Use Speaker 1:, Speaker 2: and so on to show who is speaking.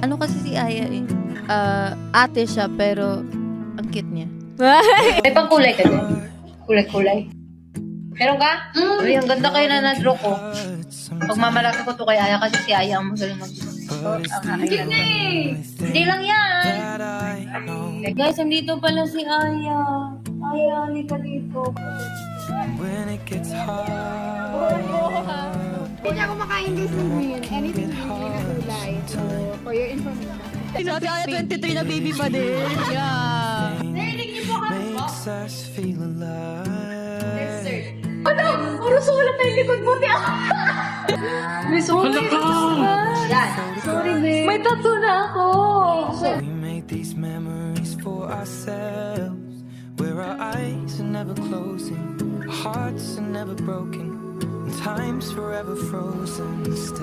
Speaker 1: Ano kasi si Aya eh, ate siya pero ang cute niya.
Speaker 2: May pangkulay ka din? Kulay-kulay? Meron ka? Uy, ang ganda kayo na na-draw ko. Pagmamalaki ko to kay Aya kasi si Aya ang magaling mag-draw. Ang aking hindi lang yan. Guys, andito pala si Aya. Aya, halika dito.
Speaker 3: Hindi ako makain this in green. Anything in green na kulay. So, for your information.
Speaker 1: Si Ate Aya 23 na baby pa din. Yeah.
Speaker 4: Makes us feel alive.
Speaker 2: Ano? Puro sulat na yung likod mo, tiya. May sorry. Yan. Sorry, babe. May tattoo na ako.
Speaker 4: We make these memories for ourselves, where our eyes are never closing, our hearts are never broken, and time's forever frozen still.